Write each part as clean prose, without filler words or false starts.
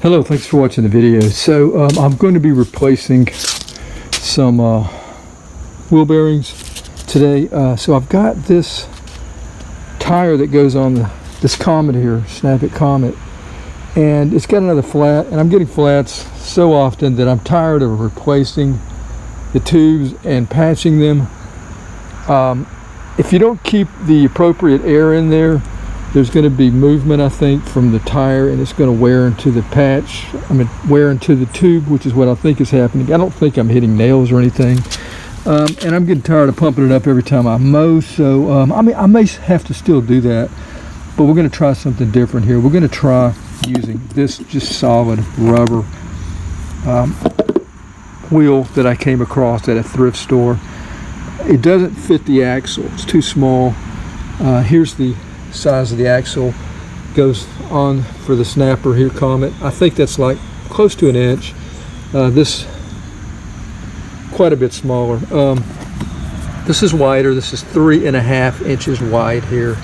Hello, thanks for watching the video. So I'm going to be replacing some wheel bearings today. So I've got this tire that goes on this Comet here, Snap It Comet, and it's got another flat, and I'm getting flats so often that I'm tired of replacing the tubes and patching them. If you don't keep the appropriate air in there, there's going to be movement, I think, from the tire, and it's going to wear into the patch. Wear into the tube, which is what I think is happening. I don't think I'm hitting nails or anything. And I'm getting tired of pumping it up every time I mow, so I may have to still do that, but we're going to try something different here. We're going to try using this just solid rubber wheel that I came across at a thrift store. It doesn't fit the axle. It's too small. Here's the size of the axle. Goes on for the snapper here, Comet. I think that's like close to an inch. This quite a bit smaller. This is wider. This is 3.5 inches wide here.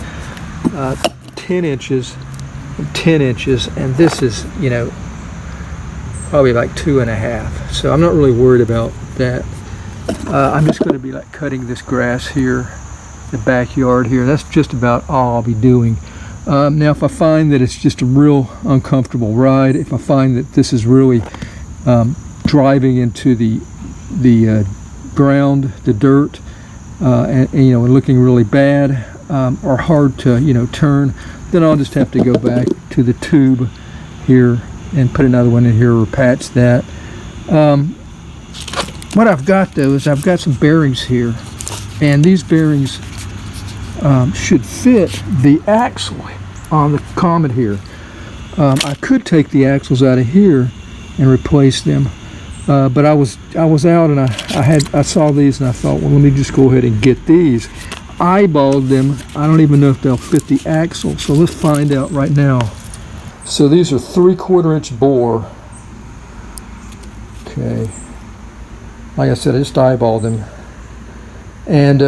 10 inches and 10 inches, and this is, you know, probably like 2.5. So I'm not really worried about that. I'm just going to be like cutting this grass here, the backyard here. That's just about all I'll be doing. Now if I find that it's just a real uncomfortable ride, if I find that this is really driving into the ground, the dirt, and you know, and looking really bad, or hard to, you know, turn, then I'll just have to go back to the tube here and put another one in here or patch that. What I've got though is I've got some bearings here, and these bearings should fit the axle on the Comet here. I could take the axles out of here and replace them, but I was out and I saw these and I thought, well, let me just go ahead and get these. Eyeballed them. I don't even know if they'll fit the axle, so let's find out right now. So these are 3/4 inch bore. Okay, like I said, I just eyeballed them, and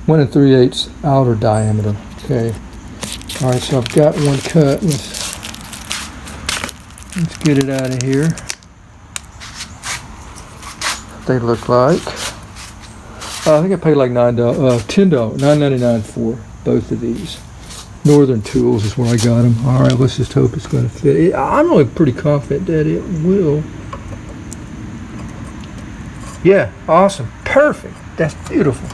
1 3/8 outer diameter. Okay, all right, so I've got one cut. Let's get it out of here. They look like, I think I paid like $9.99 for both of these. Northern Tools is where I got them. All right, let's just hope it's going to fit. I'm really pretty confident that it will. Yeah, awesome, perfect. That's beautiful.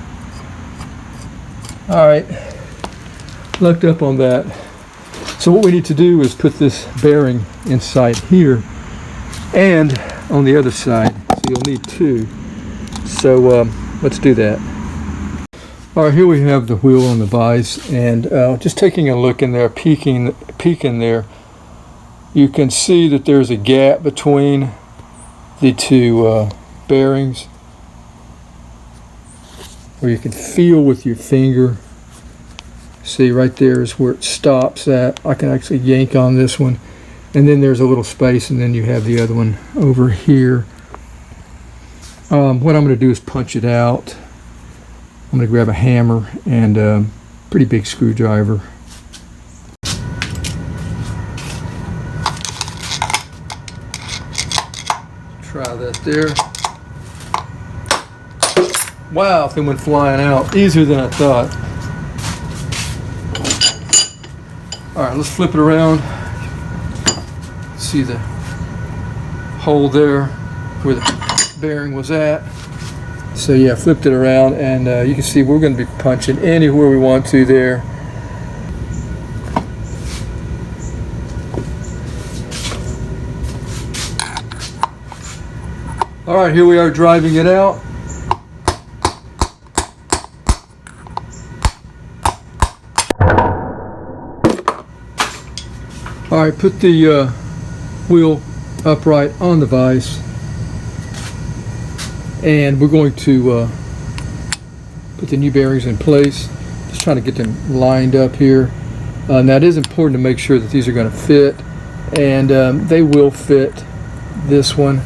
All right, looked up on that. So what we need to do is put this bearing inside here and on the other side. So you'll need two. So let's do that. All right, here we have the wheel on the vise, and just taking a look in there, peeking there, you can see that there's a gap between the two bearings, where you can feel with your finger. See, right there is where it stops at. I can actually yank on this one, and then there's a little space, and then you have the other one over here. What I'm going to do is punch it out. I'm going to grab a hammer and a pretty big screwdriver. Try that there. Wow, they went flying out. Easier than I thought. All right, let's flip it around. See the hole there where the bearing was at. So yeah, flipped it around, and you can see we're going to be punching anywhere we want to there. All right, here we are driving it out. All right, put the wheel upright on the vise, and we're going to put the new bearings in place. Just trying to get them lined up here. Now it is important to make sure that these are going to fit, and they will fit. This one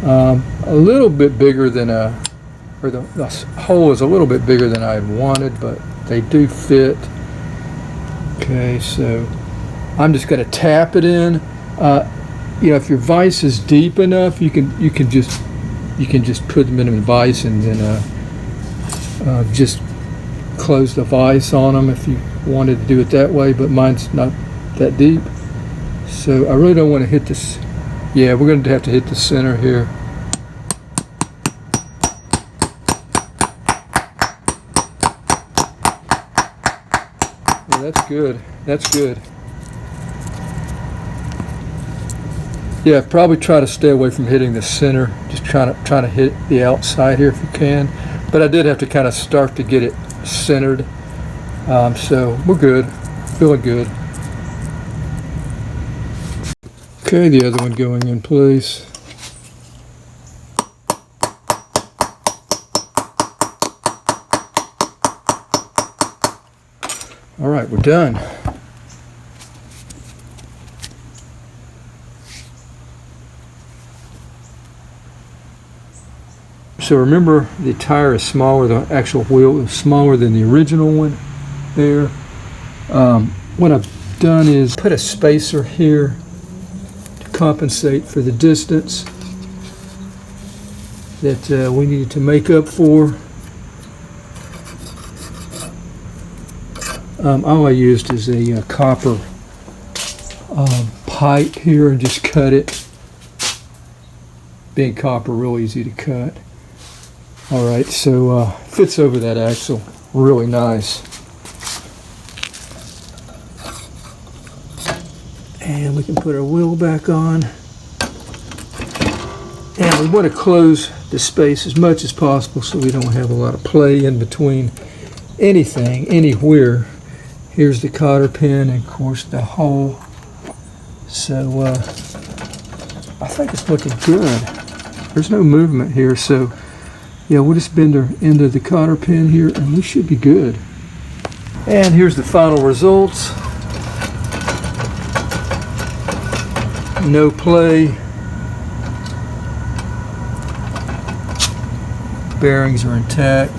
a little bit bigger than the hole is a little bit bigger than I had wanted, but they do fit. Okay, so I'm just going to tap it in. if your vise is deep enough, you can just put them in a vise and then just close the vise on them if you wanted to do it that way. But mine's not that deep, so I really don't want to hit this. Yeah, we're going to have to hit the center here. Yeah, that's good. That's good. Yeah, probably try to stay away from hitting the center. Just trying to hit the outside here if you can. But I did have to kind of start to get it centered. So we're good. Feeling good. Okay, the other one going in place. All right, we're done. So remember, the tire is smaller, the actual wheel is smaller than the original one there. What I've done is put a spacer here to compensate for the distance that we needed to make up for. All I used is a copper pipe here and just cut it. Being copper, real easy to cut. All right, so fits over that axle really nice. And we can put our wheel back on. And we want to close the space as much as possible so we don't have a lot of play in between anything, anywhere. Here's the cotter pin and of course the hole. So I think it's looking good. There's no movement here, so yeah, we'll just bend our end of the cotter pin here and we should be good. And here's the final results. No play. Bearings are intact.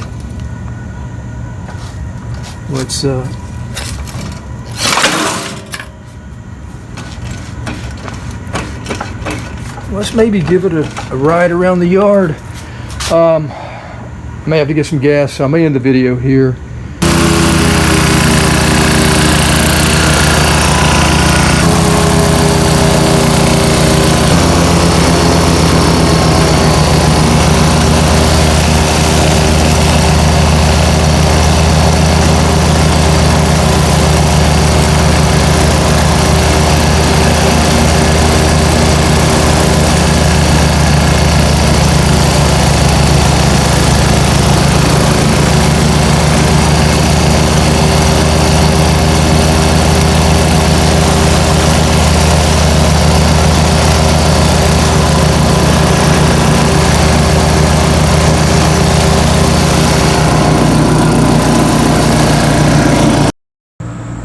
Let's maybe give it a ride around the yard. I may have to get some gas, so I may end the video here.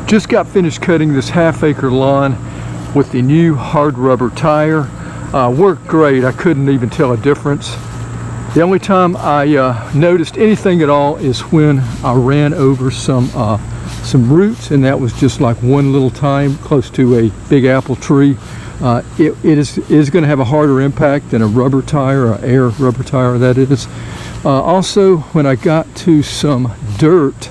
Just got finished cutting this half-acre lawn with the new hard rubber tire. Worked great. I couldn't even tell a difference. The only time I noticed anything at all is when I ran over some roots, and that was just like one little time close to a big apple tree. It is going to have a harder impact than a rubber tire, or air rubber tire that is. Also, when I got to some dirt,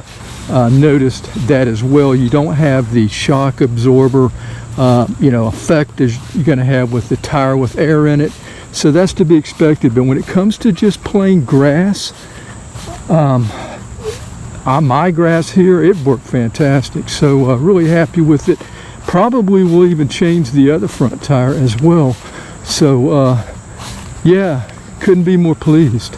noticed that as well. You don't have the shock absorber effect as you're going to have with the tire with air in it, so that's to be expected. But when it comes to just plain grass, my grass here, it worked fantastic, so really happy with it. Probably will even change the other front tire as well, so yeah, couldn't be more pleased.